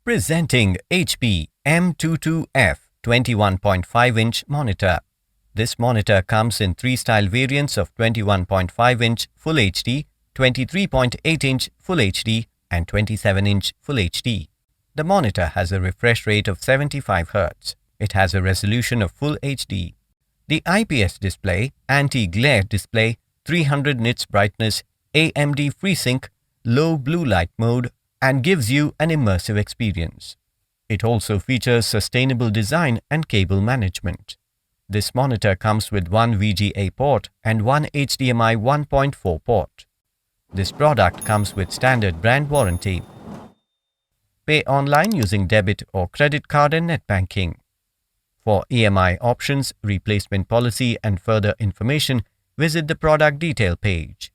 Presenting HP M22f 21.5-inch monitor. This monitor comes in 3 style variants of 21.5-inch Full HD, 23.8-inch Full HD and 27-inch Full HD. The monitor has a refresh rate of 75 Hz. It has a resolution of Full HD. The IPS Display, Anti Glare Display, 300 nits brightness, AMD FreeSync, low blue light mode, and gives you an immersive experience. It also features sustainable design and cable management. This monitor comes with one VGA port and one HDMI 1.4 port. This product comes with standard brand warranty. Pay online using debit or credit card and net banking. For EMI options, replacement policy and further information, visit the product detail page.